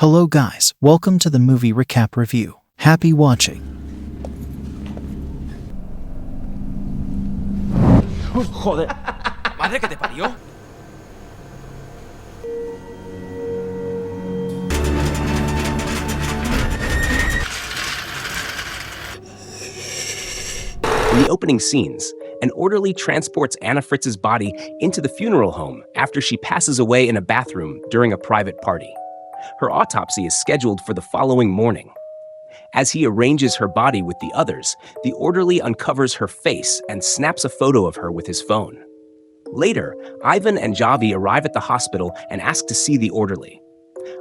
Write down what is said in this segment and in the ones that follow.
Hello guys, welcome to the movie recap review. Happy watching. Joder. Madre que te parió. In the opening scenes, an orderly transports Anna Fritz's body into the funeral home after she passes away in a bathroom during a private party. Her autopsy is scheduled for the following morning. As he arranges her body with the others, the orderly uncovers her face and snaps a photo of her with his phone. Later, Ivan and Javi arrive at the hospital and ask to see the orderly.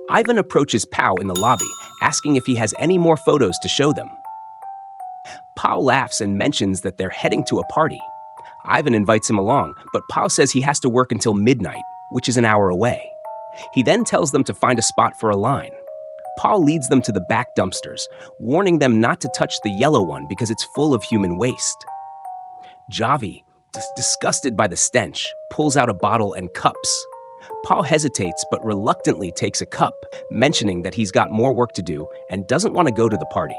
Ivan approaches Pau in the lobby, asking if he has any more photos to show them. Pau laughs and mentions that they're heading to a party. Ivan invites him along, but Pau says he has to work until midnight, which is an hour away. He then tells them to find a spot for a line. Pau leads them to the back dumpsters, warning them not to touch the yellow one because it's full of human waste. Javi, disgusted by the stench, pulls out a bottle and cups. Pau hesitates but reluctantly takes a cup, mentioning that he's got more work to do and doesn't want to go to the party.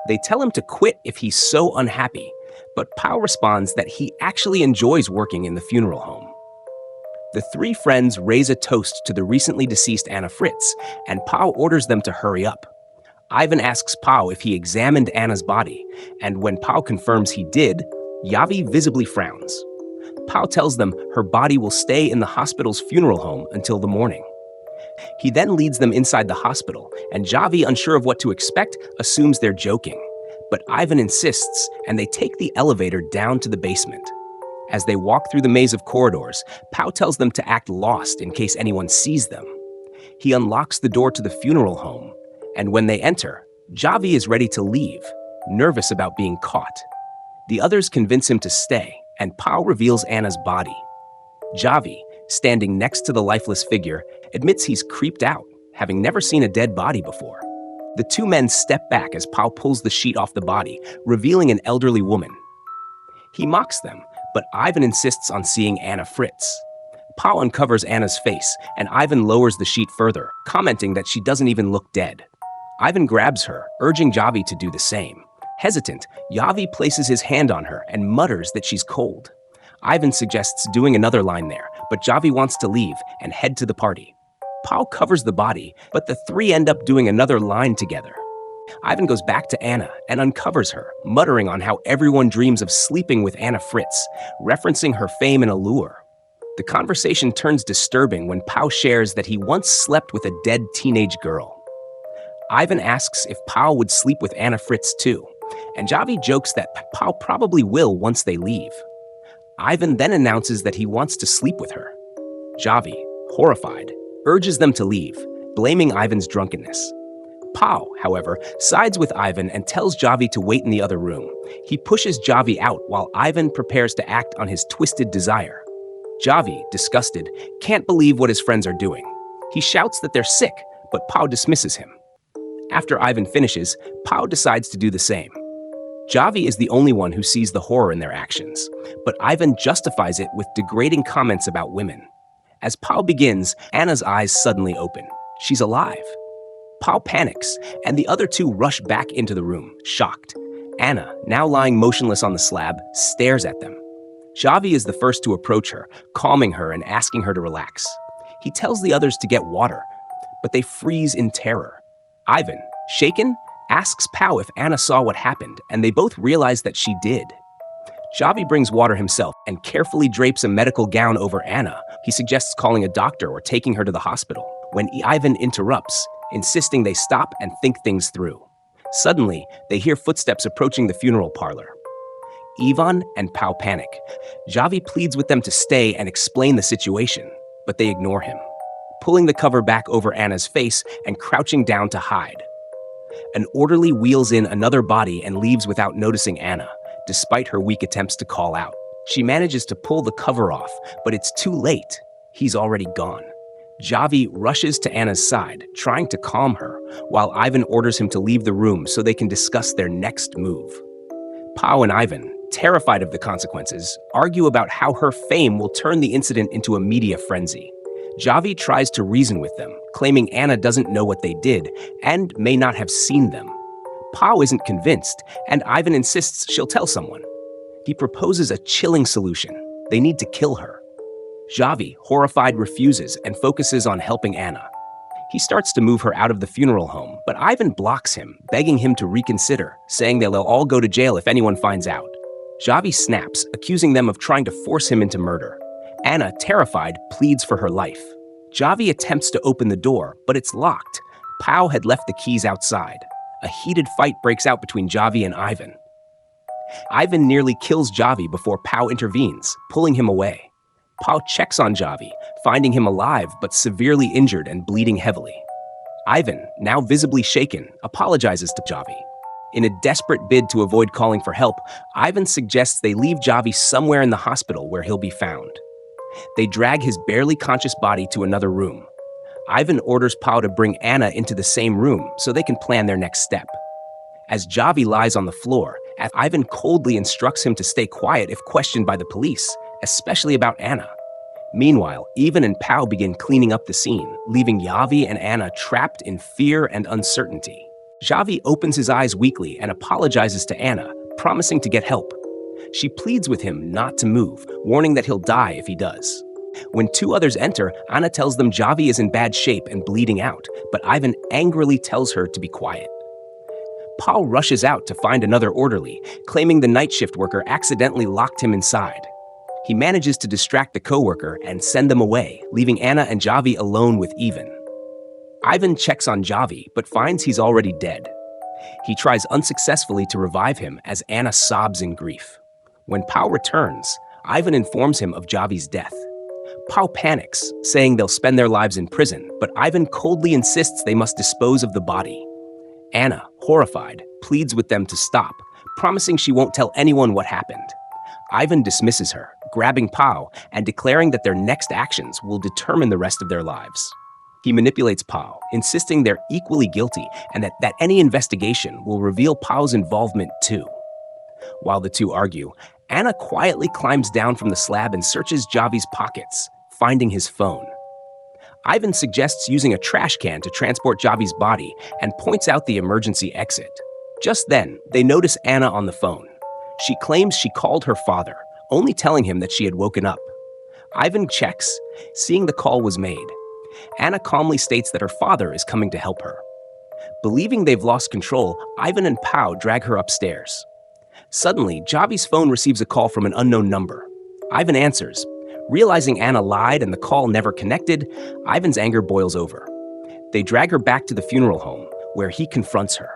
They tell him to quit if he's so unhappy, but Pau responds that he actually enjoys working in the funeral home. The three friends raise a toast to the recently deceased Anna Fritz, and Pau orders them to hurry up. Ivan asks Pau if he examined Anna's body, and when Pau confirms he did, Javi visibly frowns. Pau tells them her body will stay in the hospital's funeral home until the morning. He then leads them inside the hospital, and Javi, unsure of what to expect, assumes they're joking. But Ivan insists, and they take the elevator down to the basement. As they walk through the maze of corridors, Pau tells them to act lost in case anyone sees them. He unlocks the door to the funeral home, and when they enter, Javi is ready to leave, nervous about being caught. The others convince him to stay, and Pau reveals Anna's body. Javi, standing next to the lifeless figure, admits he's creeped out, having never seen a dead body before. The two men step back as Pau pulls the sheet off the body, revealing an elderly woman. He mocks them, but Ivan insists on seeing Anna Fritz. Pau uncovers Anna's face, and Ivan lowers the sheet further, commenting that she doesn't even look dead. Ivan grabs her, urging Javi to do the same. Hesitant, Javi places his hand on her and mutters that she's cold. Ivan suggests doing another line there, but Javi wants to leave and head to the party. Pau covers the body, but the three end up doing another line together. Ivan goes back to Anna and uncovers her, muttering on how everyone dreams of sleeping with Anna Fritz, referencing her fame and allure. The conversation turns disturbing when Pau shares that he once slept with a dead teenage girl. Ivan asks if Pau would sleep with Anna Fritz too, and Javi jokes that Pau probably will once they leave. Ivan then announces that he wants to sleep with her. Javi, horrified, urges them to leave, blaming Ivan's drunkenness. Pau, however, sides with Ivan and tells Javi to wait in the other room. He pushes Javi out while Ivan prepares to act on his twisted desire. Javi, disgusted, can't believe what his friends are doing. He shouts that they're sick, but Pau dismisses him. After Ivan finishes, Pau decides to do the same. Javi is the only one who sees the horror in their actions, but Ivan justifies it with degrading comments about women. As Pau begins, Anna's eyes suddenly open. She's alive. Pau panics, and the other two rush back into the room, shocked. Anna, now lying motionless on the slab, stares at them. Javi is the first to approach her, calming her and asking her to relax. He tells the others to get water, but they freeze in terror. Ivan, shaken, asks Pau if Anna saw what happened, and they both realize that she did. Javi brings water himself and carefully drapes a medical gown over Anna. He suggests calling a doctor or taking her to the hospital, when Ivan interrupts, insisting they stop and think things through. Suddenly, they hear footsteps approaching the funeral parlor. Ivan and Pau panic. Javi pleads with them to stay and explain the situation, but they ignore him, pulling the cover back over Anna's face and crouching down to hide. An orderly wheels in another body and leaves without noticing Anna, despite her weak attempts to call out. She manages to pull the cover off, but it's too late. He's already gone. Javi rushes to Anna's side, trying to calm her, while Ivan orders him to leave the room so they can discuss their next move. Pau and Ivan, terrified of the consequences, argue about how her fame will turn the incident into a media frenzy. Javi tries to reason with them, claiming Anna doesn't know what they did and may not have seen them. Pau isn't convinced, and Ivan insists she'll tell someone. He proposes a chilling solution. They need to kill her. Javi, horrified, refuses and focuses on helping Anna. He starts to move her out of the funeral home, but Ivan blocks him, begging him to reconsider, saying they'll all go to jail if anyone finds out. Javi snaps, accusing them of trying to force him into murder. Anna, terrified, pleads for her life. Javi attempts to open the door, but it's locked. Pau had left the keys outside. A heated fight breaks out between Javi and Ivan. Ivan nearly kills Javi before Pau intervenes, pulling him away. Pau checks on Javi, finding him alive but severely injured and bleeding heavily. Ivan, now visibly shaken, apologizes to Javi. In a desperate bid to avoid calling for help, Ivan suggests they leave Javi somewhere in the hospital where he'll be found. They drag his barely conscious body to another room. Ivan orders Pau to bring Anna into the same room so they can plan their next step. As Javi lies on the floor, Ivan coldly instructs him to stay quiet if questioned by the police, especially about Anna. Meanwhile, Ivan and Pau begin cleaning up the scene, leaving Javi and Anna trapped in fear and uncertainty. Javi opens his eyes weakly and apologizes to Anna, promising to get help. She pleads with him not to move, warning that he'll die if he does. When two others enter, Anna tells them Javi is in bad shape and bleeding out, but Ivan angrily tells her to be quiet. Pau rushes out to find another orderly, claiming the night shift worker accidentally locked him inside. He manages to distract the coworker and send them away, leaving Anna and Javi alone with Ivan checks on Javi, but finds he's already dead. He tries unsuccessfully to revive him as Anna sobs in grief. When Pau returns, Ivan informs him of Javi's death. Pau panics, saying they'll spend their lives in prison, but Ivan coldly insists they must dispose of the body. Anna, horrified, pleads with them to stop, promising she won't tell anyone what happened. Ivan dismisses her, grabbing Pau and declaring that their next actions will determine the rest of their lives. He manipulates Pau, insisting they're equally guilty and that any investigation will reveal Pau's involvement too. While the two argue, Anna quietly climbs down from the slab and searches Javi's pockets, finding his phone. Ivan suggests using a trash can to transport Javi's body and points out the emergency exit. Just then, they notice Anna on the phone. She claims she called her father, only telling him that she had woken up. Ivan checks, seeing the call was made. Anna calmly states that her father is coming to help her. Believing they've lost control, Ivan and Pau drag her upstairs. Suddenly, Javi's phone receives a call from an unknown number. Ivan answers. Realizing Anna lied and the call never connected, Ivan's anger boils over. They drag her back to the funeral home, where he confronts her.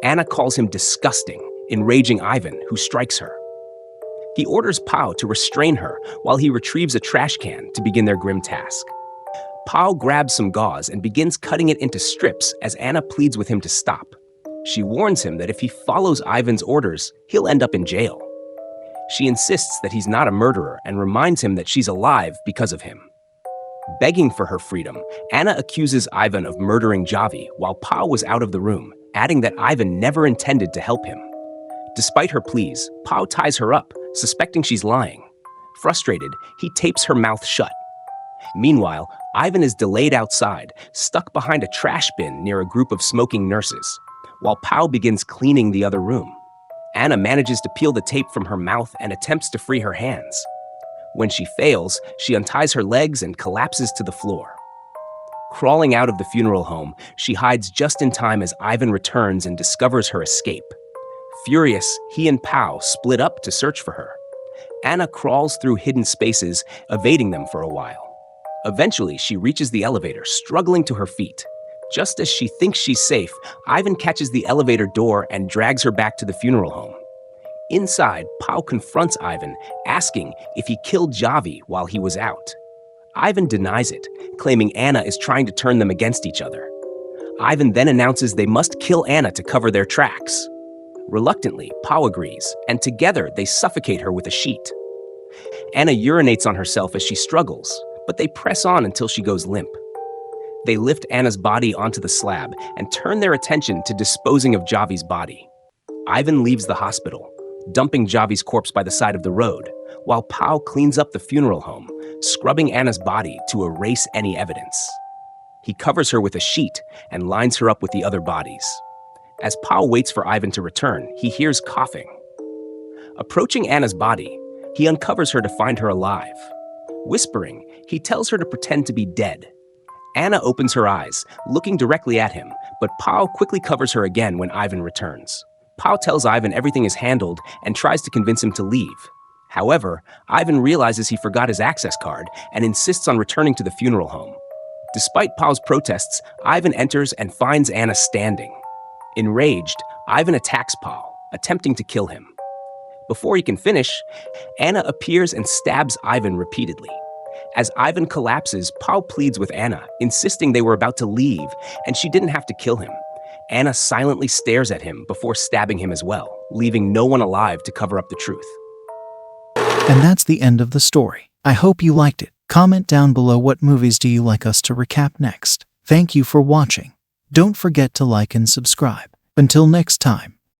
Anna calls him disgusting, enraging Ivan, who strikes her. He orders Pau to restrain her while he retrieves a trash can to begin their grim task. Pau grabs some gauze and begins cutting it into strips as Anna pleads with him to stop. She warns him that if he follows Ivan's orders, he'll end up in jail. She insists that he's not a murderer and reminds him that she's alive because of him. Begging for her freedom, Anna accuses Ivan of murdering Javi while Pau was out of the room, adding that Ivan never intended to help him. Despite her pleas, Pau ties her up, suspecting she's lying. Frustrated, he tapes her mouth shut. Meanwhile, Ivan is delayed outside, stuck behind a trash bin near a group of smoking nurses, while Pau begins cleaning the other room. Anna manages to peel the tape from her mouth and attempts to free her hands. When she fails, she unties her legs and collapses to the floor. Crawling out of the funeral home, she hides just in time as Ivan returns and discovers her escape. Furious, he and Pau split up to search for her. Anna crawls through hidden spaces, evading them for a while. Eventually, she reaches the elevator, struggling to her feet. Just as she thinks she's safe, Ivan catches the elevator door and drags her back to the funeral home. Inside, Pau confronts Ivan, asking if he killed Javi while he was out. Ivan denies it, claiming Anna is trying to turn them against each other. Ivan then announces they must kill Anna to cover their tracks. Reluctantly, Pau agrees, and together they suffocate her with a sheet. Anna urinates on herself as she struggles, but they press on until she goes limp. They lift Anna's body onto the slab and turn their attention to disposing of Javi's body. Ivan leaves the hospital, dumping Javi's corpse by the side of the road, while Pao cleans up the funeral home, scrubbing Anna's body to erase any evidence. He covers her with a sheet and lines her up with the other bodies. As Pao waits for Ivan to return, he hears coughing. Approaching Anna's body, he uncovers her to find her alive. Whispering, he tells her to pretend to be dead. Anna opens her eyes, looking directly at him, but Pao quickly covers her again when Ivan returns. Pao tells Ivan everything is handled and tries to convince him to leave. However, Ivan realizes he forgot his access card and insists on returning to the funeral home. Despite Pao's protests, Ivan enters and finds Anna standing. Enraged, Ivan attacks Pao, attempting to kill him. Before he can finish, Anna appears and stabs Ivan repeatedly. As Ivan collapses, Pao pleads with Anna, insisting they were about to leave and she didn't have to kill him. Anna silently stares at him before stabbing him as well, leaving no one alive to cover up the truth. And that's the end of the story. I hope you liked it. Comment down below what movies do you like us to recap next. Thank you for watching. Don't forget to like and subscribe. Until next time.